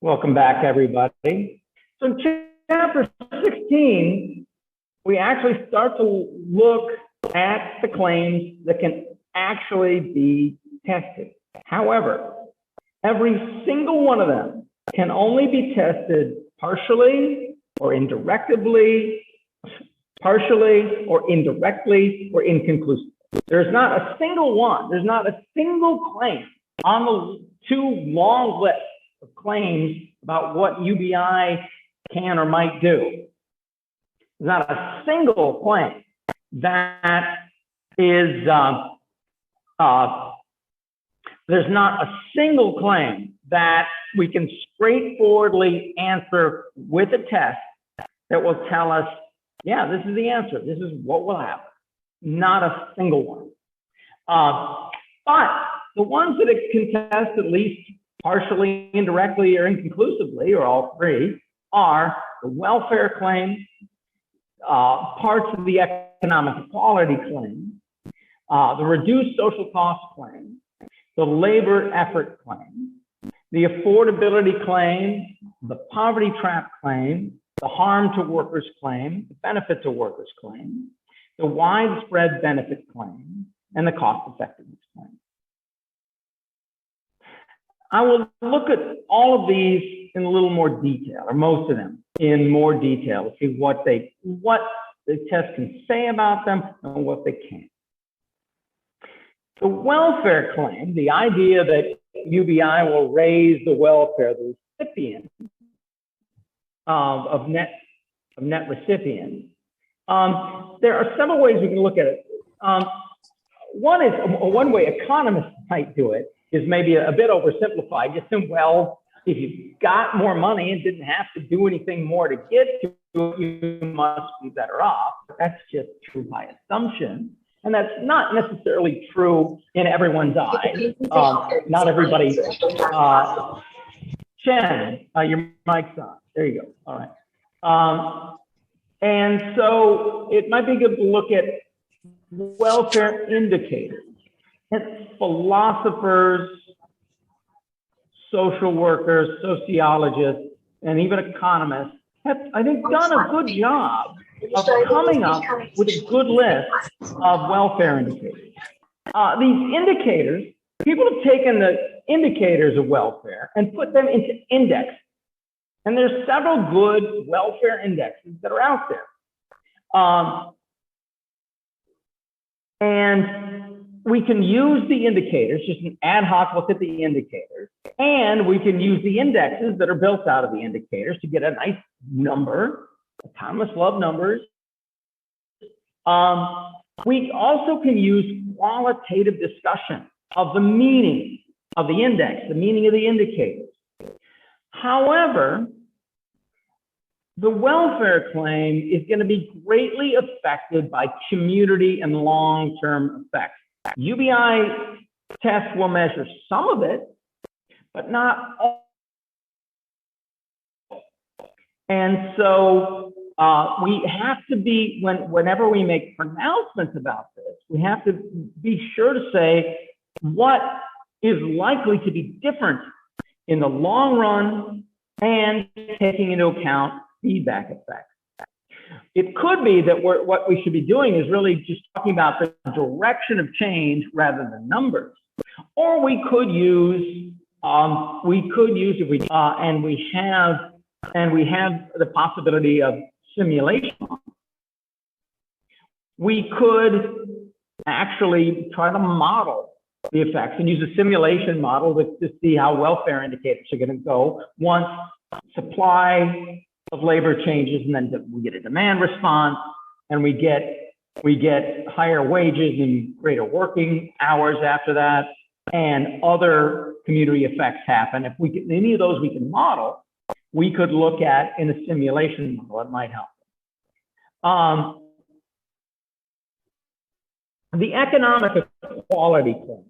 Welcome back, everybody. So in chapter 16, we actually start to look at the claims that can actually be tested. However, every single one of them can only be tested partially or indirectly, or inconclusively. There's not a single one, there's not a single claim on the too long list of claims about what UBI can or might do. There's not a single claim that is, there's not a single claim that we can straightforwardly answer with a test that will tell us, yeah, this is the answer. This is what will happen. Not a single one. But the ones that it can test at least partially, indirectly, or inconclusively, or all three, are the welfare claim, parts of the economic equality claim, the reduced social cost claim, the labor effort claim, the affordability claim, the poverty trap claim, the harm to workers claim, the benefit to workers claim, the widespread benefit claim, and the cost effectiveness claim. I will look at all of these in a little more detail, or most of them in more detail, to see what the test can say about them and what they can't. The welfare claim, the idea that UBI will raise the welfare of the recipient of net recipients. There are several ways we can look at it. One way economists might do it is maybe a bit oversimplified. You assume, well, if you got more money and didn't have to do anything more to get to it, you must be better off. That's just true by assumption. And that's not necessarily true in everyone's eyes. Not everybody. Chen, your mic's on. There you go. All right. And so it might be good to look at welfare indicators. And philosophers, social workers, sociologists, and even economists have, I think, done a good job of coming up with a good list of welfare indicators. These indicators, people have taken the indicators of welfare and put them into indexes. And there's several good welfare indexes that are out there. And we can use the indicators, just an ad hoc look at the indicators, and we can use the indexes that are built out of the indicators to get a nice number. Economists love numbers. We also can use qualitative discussion of the meaning of the index, the meaning of the indicators. However, the welfare claim is going to be greatly affected by community and long-term effects. UBI tests will measure some of it, but not all. And so we have to be, whenever we make pronouncements about this, we have to be sure to say what is likely to be different in the long run and taking into account feedback effects. It could be that what we should be doing is really just talking about the direction of change rather than numbers. Or we could use, and we have the possibility of simulation. We could actually try to model the effects and use a simulation model to see how welfare indicators are going to go once supply of labor changes, and then we get a demand response, and we get higher wages and greater working hours after that, and other community effects happen. If we get any of those we can model, we could look at in a simulation model. It might help. The economic equality claim,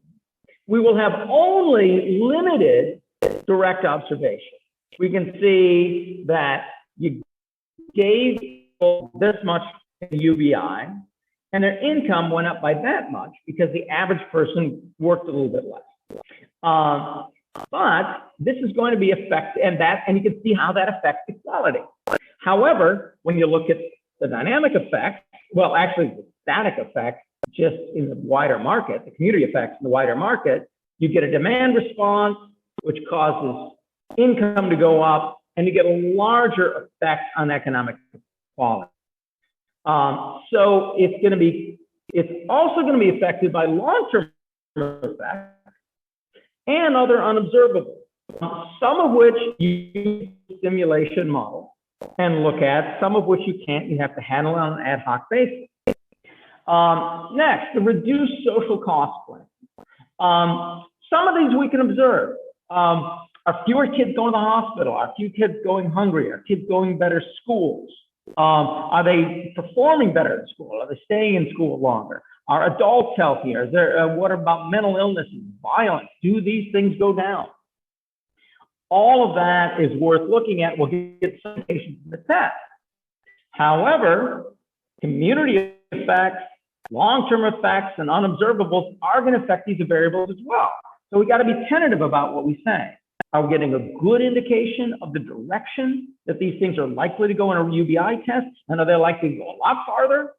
we will have only limited direct observation. We can see that you gave people this much in UBI, and their income went up by that much because the average person worked a little bit less. But this is going to be and you can see how that affects equality. However, when you look at the dynamic effects, well, actually the static effects just in the wider market, the community effects in the wider market, you get a demand response, which causes income to go up, and you get a larger effect on economic equality. So it's also going to be affected by long-term effects and other unobservables, some of which you use simulation model and look at, some of which you can't. You have to handle it on an ad hoc basis. Next, the reduced social cost plan. Some of these we can observe. Are fewer kids going to the hospital? Are few kids going hungry? Are kids going better schools? Are they performing better in school? Are they staying in school longer? Are adults healthier? Is there, what about mental illness and violence? Do these things go down? All of that is worth looking at. We'll get some patients in the test. However, community effects, long-term effects, and unobservables are going to affect these variables as well. So we got to be tentative about what we say. Are we getting a good indication of the direction that these things are likely to go in a UBI test? And are they likely to go a lot farther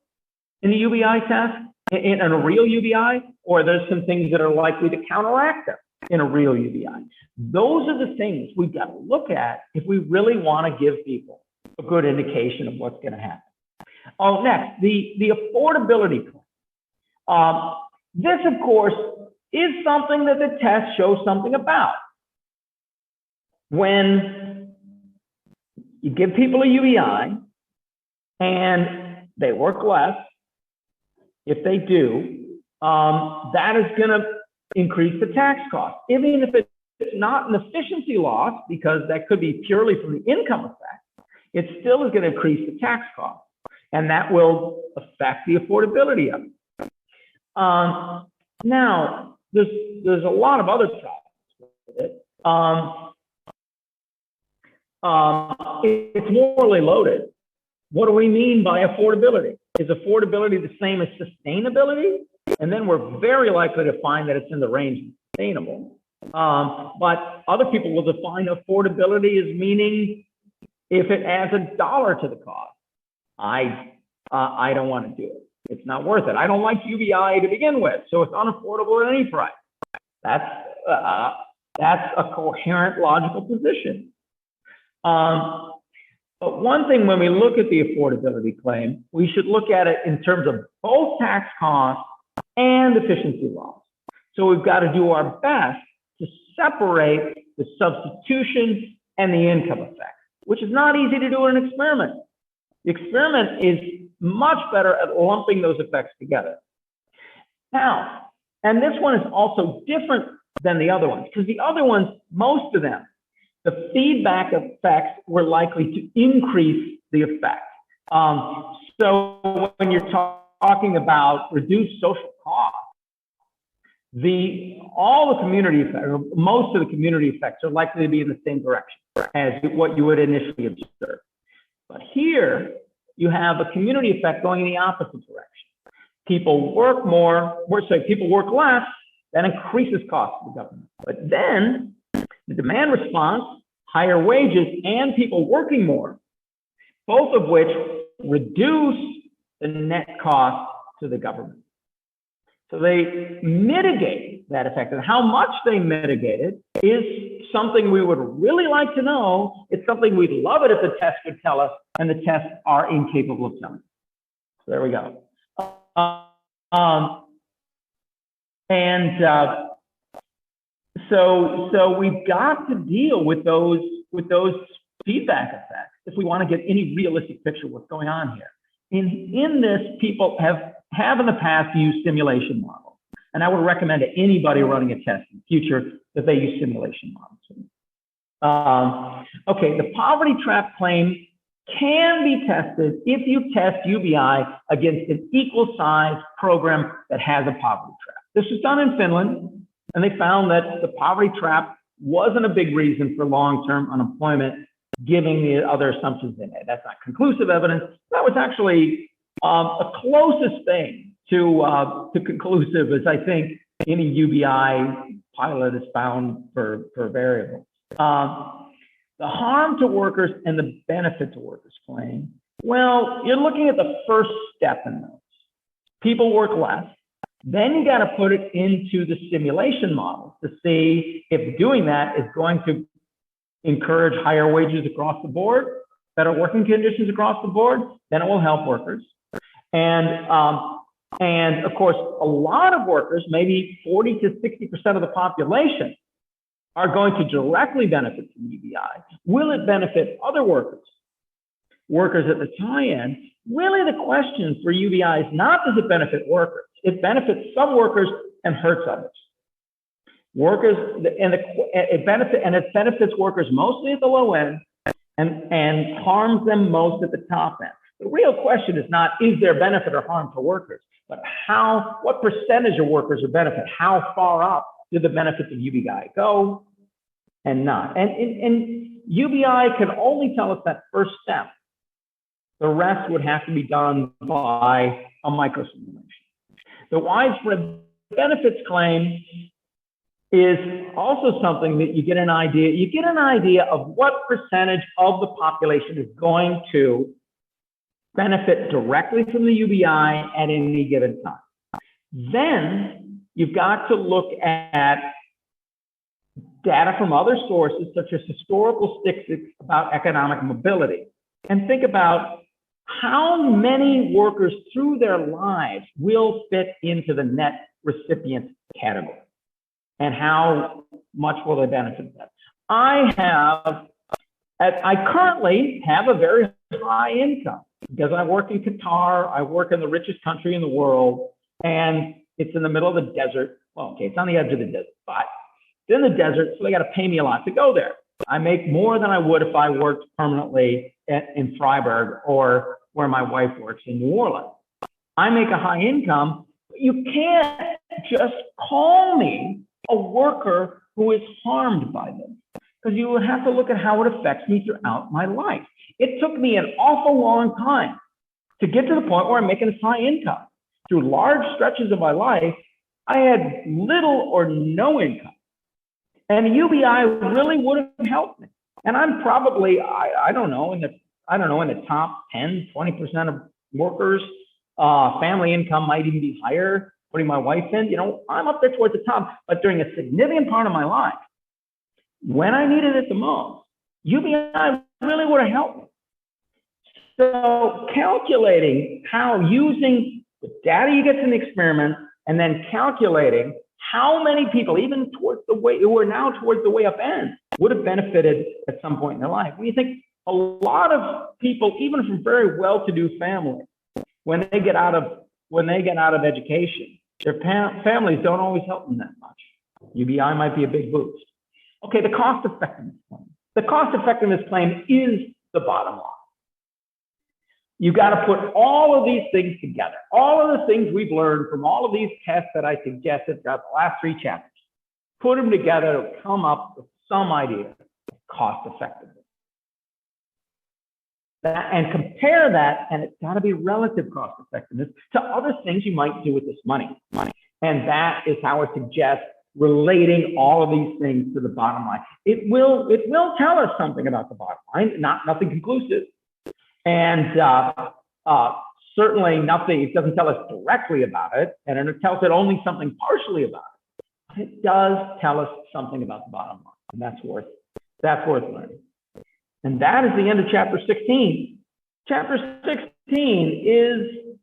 in the UBI test, in a real UBI? Or there's some things that are likely to counteract them in a real UBI? Those are the things we've got to look at if we really want to give people a good indication of what's going to happen. Oh, next, the affordability claim. This, of course, is something that the test shows something about. When you give people a UBI and they work less, if they do, that is going to increase the tax cost. Even if it's not an efficiency loss, because that could be purely from the income effect, it still is going to increase the tax cost. And that will affect the affordability of it. Now, there's a lot of other problems with it. It's morally loaded. What do we mean by affordability? Is affordability the same as sustainability? And then we're very likely to find that it's in the range of sustainable. But other people will define affordability as meaning if it adds $1 to the cost. I don't want to do it. It's not worth it. I don't like UBI to begin with, so it's unaffordable at any price. That's a coherent, logical position. But one thing when we look at the affordability claim, we should look at it in terms of both tax costs and efficiency loss. So we've got to do our best to separate the substitution and the income effect, which is not easy to do in an experiment. The experiment is much better at lumping those effects together. Now, and this one is also different than the other ones, because the other ones, most of them, the feedback effects were likely to increase the effect. So when you're talking about reduced social costs, all the community effects, or most of the community effects, are likely to be in the same direction as what you would initially observe. But here, you have a community effect going in the opposite direction. People work more, people work less, that increases costs to the government. But then, the demand response, higher wages, and people working more, both of which reduce the net cost to the government. So they mitigate that effect. And how much they mitigate it is something we would really like to know. It's something we'd love it if the test could tell us, and the tests are incapable of telling us. So there we go. So we've got to deal with those feedback effects if we want to get any realistic picture of what's going on here. In this, people have in the past used simulation models, and I would recommend to anybody running a test in the future that they use simulation models. Okay, the poverty trap claim can be tested if you test UBI against an equal size program that has a poverty trap. This was done in Finland, and they found that the poverty trap wasn't a big reason for long-term unemployment, given the other assumptions they made. That's not conclusive evidence. That was actually a closest thing to conclusive as I think any UBI pilot is found for variables. The harm to workers and the benefit to workers claim. Well, you're looking at the first step in those. People work less. Then you got to put it into the simulation model to see if doing that is going to encourage higher wages across the board, better working conditions across the board. Then it will help workers. And of course, a lot of workers, maybe 40 to 60% of the population, are going to directly benefit from UBI. Will it benefit other workers? Workers at the high end? Really, the question for UBI is not, does it benefit workers? It benefits some workers and hurts others. Workers, and it benefits workers mostly at the low end and harms them most at the top end. The real question is not, is there benefit or harm for workers, but what percentage of workers are benefit? How far up do the benefits of UBI go and not? And UBI can only tell us that first step. The rest would have to be done by a microsimulation. The widespread benefits claim is also something that you get an idea of what percentage of the population is going to benefit directly from the UBI at any given time. Then you've got to look at data from other sources, such as historical statistics about economic mobility, and think about how many workers through their lives will fit into the net recipient category, and how much will they benefit them. I currently have a very high income because I work in Qatar. I work in the richest country in the world, and it's in the middle of the desert. Well, okay, it's on the edge of the desert, but it's in the desert, so they got to pay me a lot to go there. I make more than I would if I worked permanently in Freiburg or where my wife works in New Orleans. I make a high income. You can't just call me a worker who is harmed by this, because you would have to look at how it affects me throughout my life. It took me an awful long time to get to the point where I'm making this high income. Through large stretches of my life, I had little or no income. And UBI really would have helped me. And I'm probably, I don't know, in the top 10, 20% of workers. Family income might even be higher, putting my wife in. I'm up there towards the top. But during a significant part of my life, when I needed it the most, UBI really would have helped me. So calculating how, using the data you get from the experiment, and then calculating how many people, even towards the way, who are now towards the way up end, would have benefited at some point in their life. When you think a lot of people, even from very well-to-do families, when they get out of education, their families don't always help them that much. UBI might be a big boost. Okay, the cost effectiveness claim. The cost effectiveness claim is the bottom line. You got to put all of these things together. All of the things we've learned from all of these tests that I suggested throughout the last 3 chapters, put them together to come up with some idea of cost effectiveness. And compare that, and it's got to be relative cost effectiveness to other things you might do with this money. And that is how I suggest relating all of these things to the bottom line. It will tell us something about the bottom line, nothing conclusive. And certainly nothing, it doesn't tell us directly about it, and it tells it only something partially about it. But it does tell us something about the bottom line, and that's worth learning. And that is the end of chapter 16. Chapter 16 is,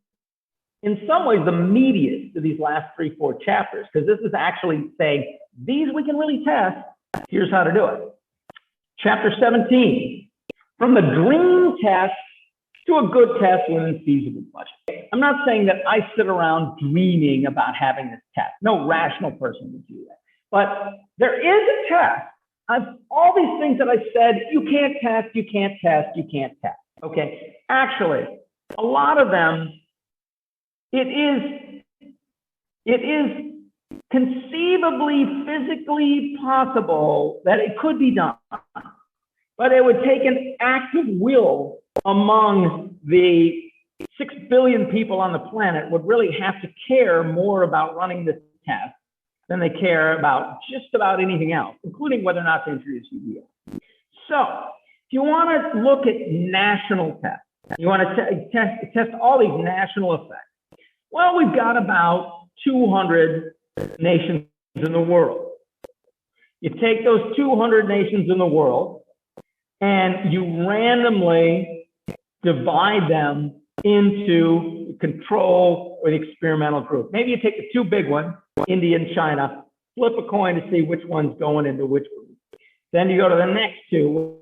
in some ways, the meatiest of these last 3-4 chapters, because this is actually saying, these we can really test, here's how to do it. Chapter 17, from the dream test to a good test within a feasible budget. I'm not saying that I sit around dreaming about having this test. No rational person would do that. But there is a test of all these things that I said, you can't test, you can't test, you can't test. Okay, actually, a lot of them, it is conceivably, physically possible that it could be done. But it would take an active will among the 6 billion people on the planet would really have to care more about running this test than they care about just about anything else, including whether or not to introduce UBI. So if you want to look at national tests, you want to test all these national effects. Well, we've got about 200 nations in the world. You take those 200 nations in the world and you randomly divide them into the control or the experimental group. Maybe you take the two big ones, India and China, flip a coin to see which one's going into which group. Then you go to the next two,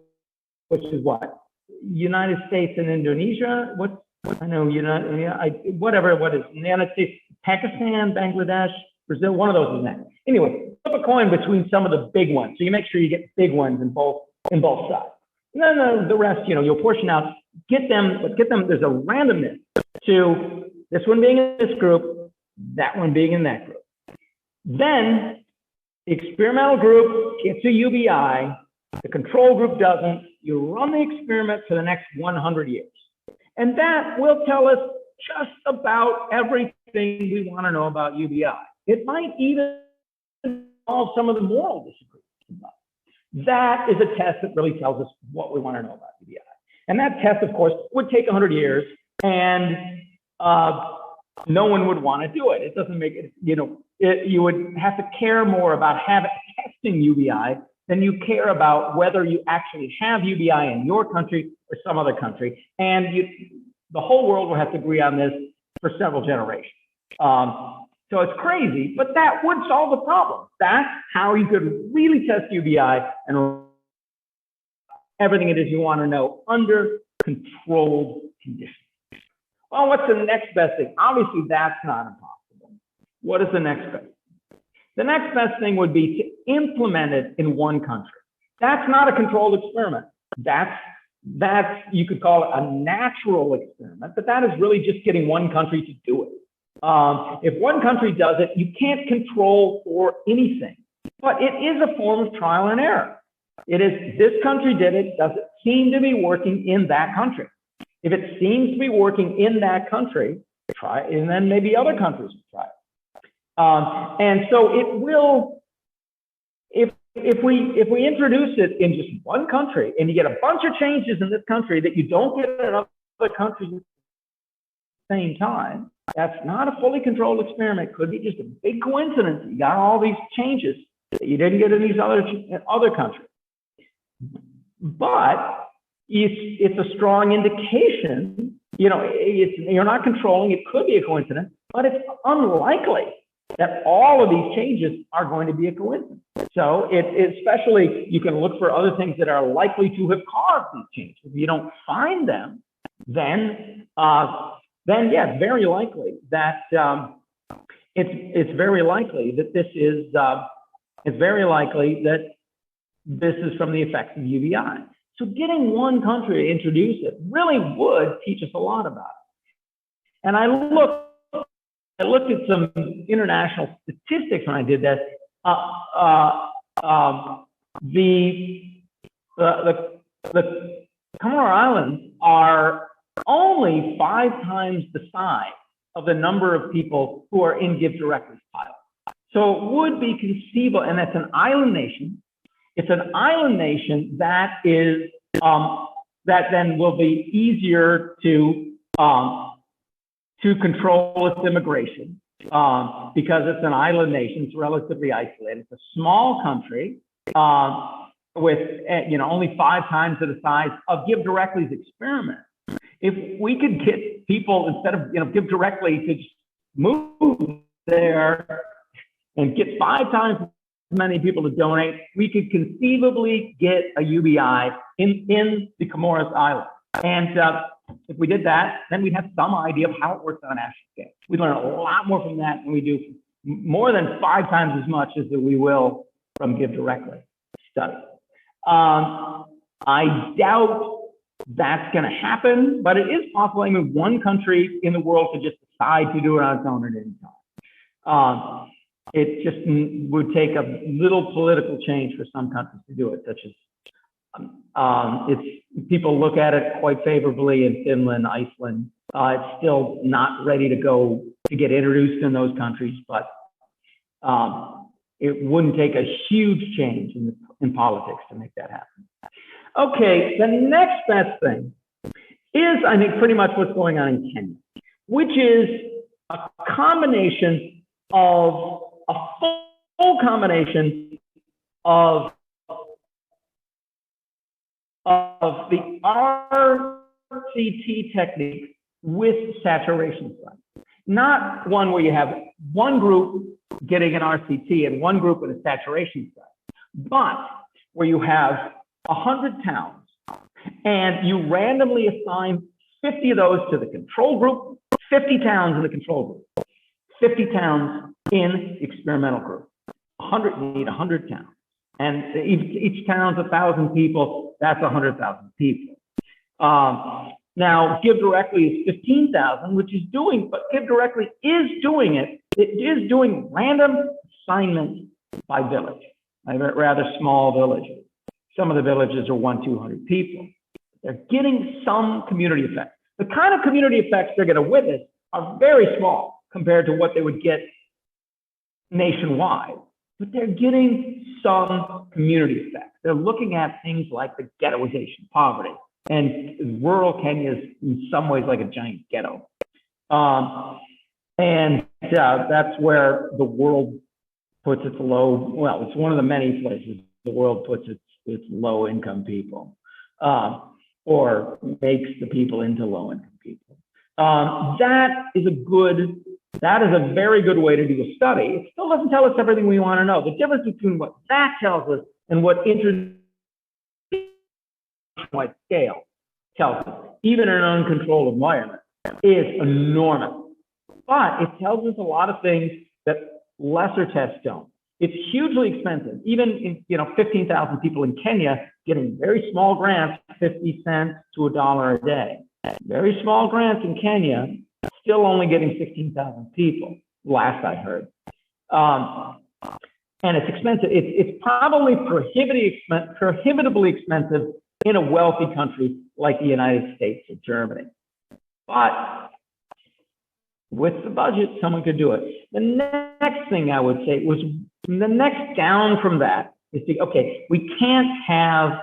which is what? United States and Indonesia. Whatever, what is the United States, Pakistan, Bangladesh, Brazil, one of those is next. Anyway, flip a coin between some of the big ones. So you make sure you get big ones in both sides. And then the rest, you'll portion out, get them, there's a randomness to this one being in this group, that one being in that group. Then the experimental group gets a UBI, the control group doesn't. You run the experiment for the next 100 years. And that will tell us just about everything we want to know about UBI. It might even involve some of the moral disagreements. That is a test that really tells us what we want to know about UBI. And that test, of course, would take 100 years, and no one would want to do it. It doesn't make it, you would have to care more about testing UBI than you care about whether you actually have UBI in your country or some other country. And the whole world will have to agree on this for several generations. So it's crazy, but that would solve the problem. That's how you could really test UBI and everything it is you want to know under controlled conditions. Well, what's the next best thing? Obviously, that's not impossible. What is the next best thing? The next best thing would be to implement it in one country. That's not a controlled experiment. That's you could call it a natural experiment, but that is really just getting one country to do it. If one country does it, you can't control for anything, but it is a form of trial and error. It is, this country did it, does it seem to be working in that country? If it seems to be working in that country, try it, and then maybe other countries will try it. And so it will, if we introduce it in just one country and you get a bunch of changes in this country that you don't get in other countries at the same time, that's not a fully controlled experiment. It could be just a big coincidence. You got all these changes that you didn't get in these other countries. But it's a strong indication, you're not controlling, it could be a coincidence, but it's unlikely that all of these changes are going to be a coincidence. So especially, you can look for other things that are likely to have caused these changes. If you don't find them, then yeah, very likely that it's very likely that this is from the effects of UBI. So getting one country to introduce it really would teach us a lot about it. And I looked at some international statistics when I did this. The Comoro Islands are only 5 times the size of the number of people who are in Give Directly's pile. So it would be conceivable, and that's an island nation. It's an island nation that is that then will be easier to control its immigration because it's an island nation. It's relatively isolated. It's a small country with only 5 times the size of Give Directly's experiment. If we could get people, instead of Give Directly, to just move there and get 5 times as many people to donate, we could conceivably get a UBI in the Comoros Islands. And if we did that, then we'd have some idea of how it works on a national scale. We'd learn a lot more from that than we do, more than 5 times as much as we will from Give Directly study. I doubt that's going to happen, but it is possible. I mean, one country in the world could just decide to do it on its own at any time. It just would take a little political change for some countries to do it, such as people look at it quite favorably in Finland, Iceland. It's still not ready to go to get introduced in those countries, but It wouldn't take a huge change in politics to make that happen. Okay, the next best thing is, I think, pretty much what's going on in Kenya, which is a combination of a full combination of the RCT technique with saturation sites. Not one where you have one group getting an RCT and one group with a saturation site, but where you have 100 towns and you randomly assign 50 of those to the control group, 50 towns in the control group, 50 towns in experimental group. 100, you need 100 towns. And each town's 1,000 people, that's 100,000 people. Now, Give Directly is 15,000, which is doing, but Give Directly is doing it. It is doing random assignments by village, rather small villages. Some of the villages are 100-200 people. They're getting some community effects. The kind of community effects they're going to witness are very small compared to what they would get nationwide, but they're getting some community effects. They're looking at things like the ghettoization, poverty, and rural Kenya is in some ways like a giant ghetto. That's where the world puts its low, well, it's one of the many places the world puts its low income people, or makes the people into low income people. That is a very good way to do a study. It still doesn't tell us everything we want to know. The difference between what that tells us and what wide scale tells us, even in an uncontrolled environment, is enormous. But it tells us a lot of things that lesser tests don't. It's hugely expensive. Even in 15,000 people in Kenya getting very small grants, 50 cents to $1 a day. Very small grants in Kenya, still only getting 16,000 people, last I heard. And it's expensive. It's probably prohibitively expensive in a wealthy country like the United States or Germany. But with the budget, someone could do it. The next thing I would say was the next down from that is we can't have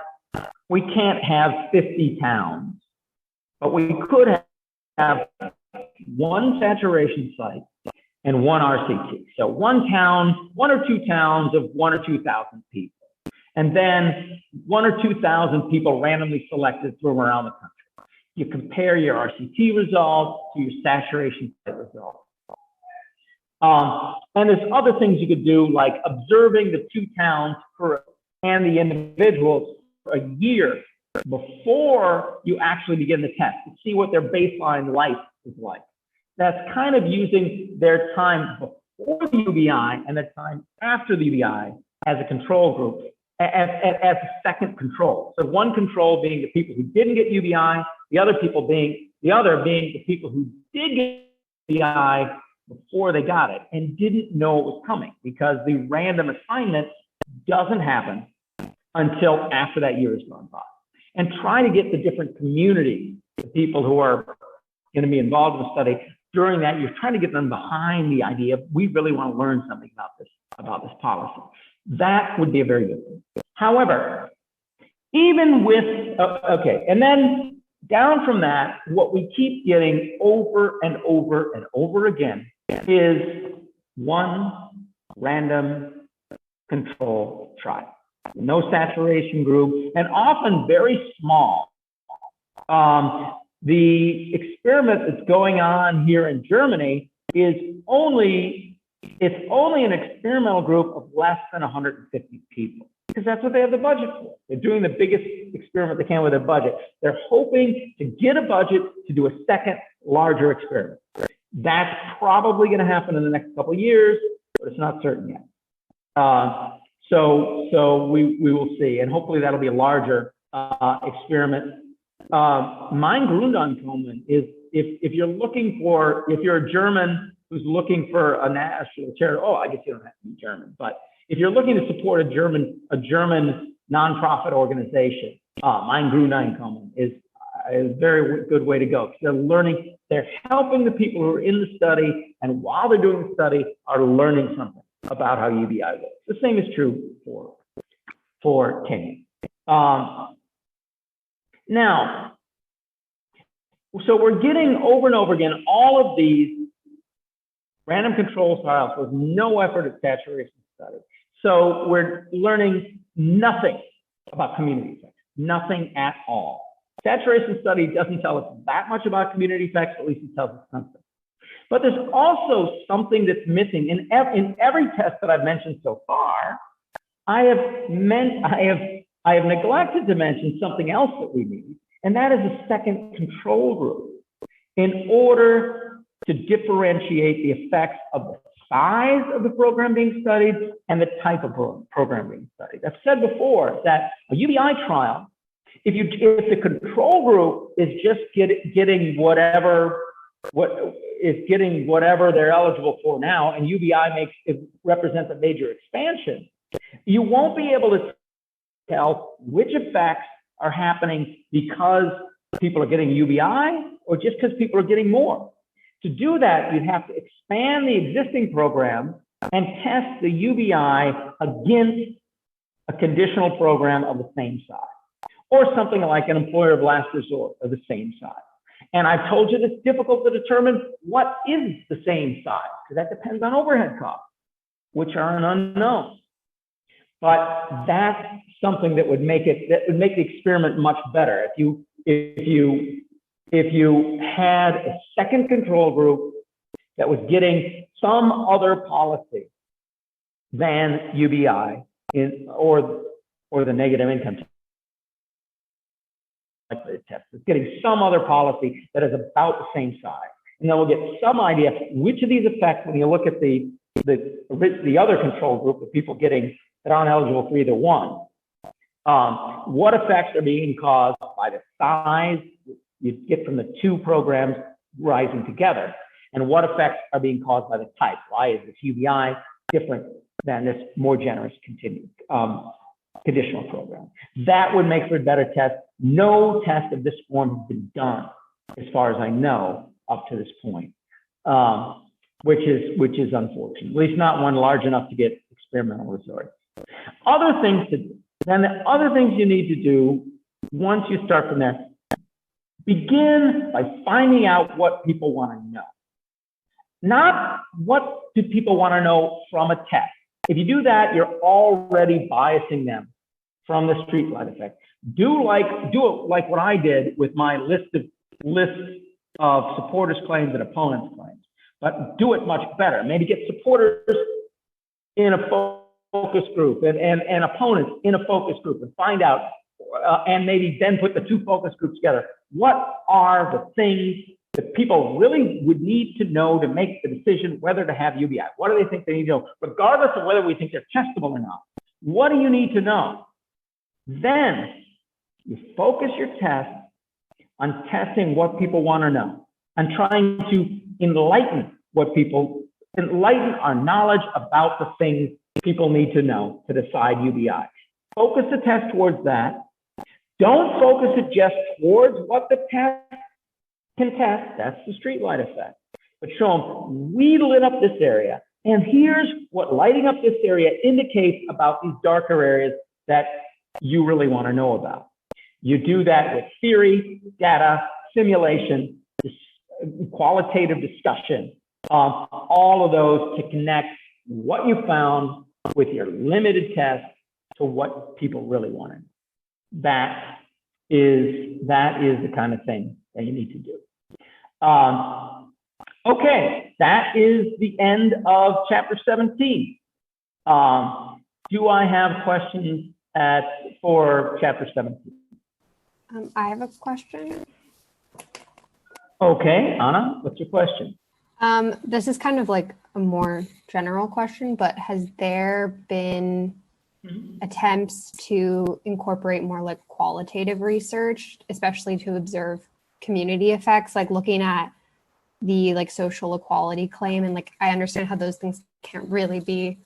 50 towns, but we could have one saturation site and one RCT. So one or two towns of 1,000 or 2,000 people. And then 1,000 or 2,000 people randomly selected from around the country. You compare your RCT results to your saturation site results. And there's other things you could do, like observing the two towns and the individuals for a year before you actually begin the test to see what their baseline life is like. That's kind of using their time before the UBI and the time after the UBI as a control group, as a second control. So one control being the people who didn't get UBI, the other being the people who did get UBI before they got it and didn't know it was coming, because the random assignment doesn't happen until after that year has gone by. And try to get the different communities, the people who are going to be involved in the study during that year, trying to get them behind the idea of, we really want to learn something about this policy. That would be a very good thing. However, even with, and then down from that, what we keep getting over and over and over again is one random control trial. No saturation group, and often very small. The experiment that's going on here in Germany is only an experimental group of less than 150 people, because that's what they have the budget for. They're doing the biggest experiment they can with their budget. They're hoping to get a budget to do a second, larger experiment. That's probably going to happen in the next couple of years, but it's not certain yet. So we will see, and hopefully that'll be a larger experiment. Mein Grundeinkommen is, if you're a German who's looking for a national charity, I guess you don't have to be German, but if you're looking to support a German nonprofit organization, Mein Grundeinkommen is a very good way to go. They're helping the people who are in the study, and while they're doing the study, are learning something. about how UBI works. The same is true for Kenya. Now, so we're getting over and over again all of these random control trials with no effort at saturation study. So we're learning nothing about community effects, nothing at all. Saturation study doesn't tell us that much about community effects, at least it tells us something. But there's also something that's missing in every test that I've mentioned so far. I have neglected to mention something else that we need, and that is a second control group in order to differentiate the effects of the size of the program being studied and the type of program being studied. I've said before that a UBI trial, if the control group is just getting whatever they're eligible for now, and UBI represents a major expansion, you won't be able to tell which effects are happening because people are getting UBI or just because people are getting more. To do that, you'd have to expand the existing program and test the UBI against a conditional program of the same size, or something like an employer of last resort of the same size. And I've told you it's difficult to determine what is the same size, because that depends on overhead costs, which are an unknown. But that's something that would make the experiment much better. If you had a second control group that was getting some other policy than UBI or the negative income test, it's getting some other policy that is about the same size, and then we'll get some idea which of these effects, when you look at the other control group of people that aren't eligible for either one, what effects are being caused by the size you get from the two programs rising together, and what effects are being caused by the type. Why is this UBI different than this more generous conditional program? That would make for a better test. No test of this form has been done, as far as I know, up to this point, which is unfortunate. At least not one large enough to get experimental results. Other things to do. Then the other things you need to do once you start from there, begin by finding out what people want to know. Not what do people want to know from a test. If you do that, you're already biasing them from the streetlight effect. Do it like what I did with my list of supporters' claims and opponents' claims, but do it much better. Maybe get supporters in a focus group and opponents in a focus group, and find out, and maybe then put the two focus groups together. What are the things that people really would need to know to make the decision whether to have UBI? What do they think they need to know, regardless of whether we think they're testable or not? What do you need to know? Then you focus your test on testing what people want to know and trying to enlighten our knowledge about the things people need to know to decide UBI. Focus the test towards that. Don't focus it just towards what the test can test. That's the streetlight effect. But show them, we lit up this area, and here's what lighting up this area indicates about these darker areas that you really want to know about. You do that with theory, data, simulation, qualitative discussion, all of those to connect what you found with your limited test to what people really wanted. That is the kind of thing that you need to do. Okay, that is the end of chapter 17. Do I have questions for chapter 17? I have a question. Okay, Anna, what's your question? This is kind of like a more general question, but has there been attempts to incorporate more like qualitative research, especially to observe community effects, like looking at the like social equality claim? And like, I understand how those things can't really be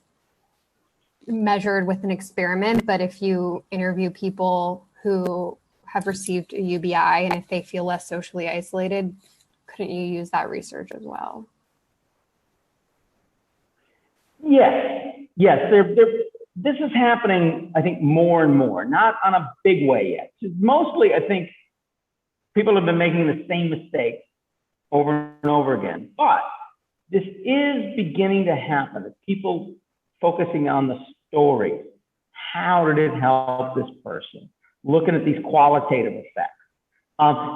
measured with an experiment, but if you interview people who have received a UBI and if they feel less socially isolated, couldn't you use that research as well? Yes. Yes, this is happening, I think, more and more, not on a big way yet. Mostly, I think people have been making the same mistake over and over again. But this is beginning to happen. It's people focusing on the story. How did it help this person? Looking at these qualitative effects.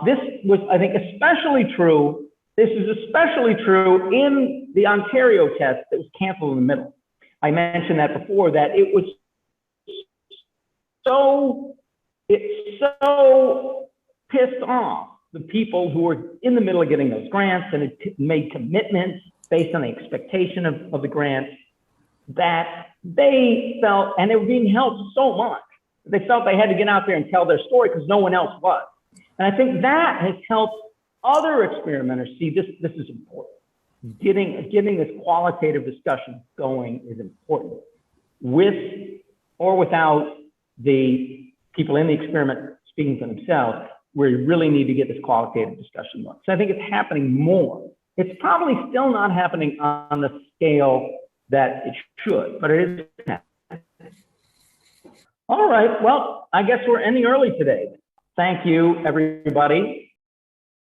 This was, I think, especially true. This is especially true in the Ontario test that was canceled in the middle. I mentioned that before, that it so pissed off the people who were in the middle of getting those grants and had made commitments based on the expectation of the grants, that they felt, and they were being helped so much, they felt they had to get out there and tell their story because no one else was. And I think that has helped other experimenters see this is important. Getting this qualitative discussion going is important. With or without the people in the experiment speaking for themselves, we really need to get this qualitative discussion going. So I think it's happening more. It's probably still not happening on the scale that it should, but it is happening. All right, well, I guess we're ending early today. Thank you, everybody.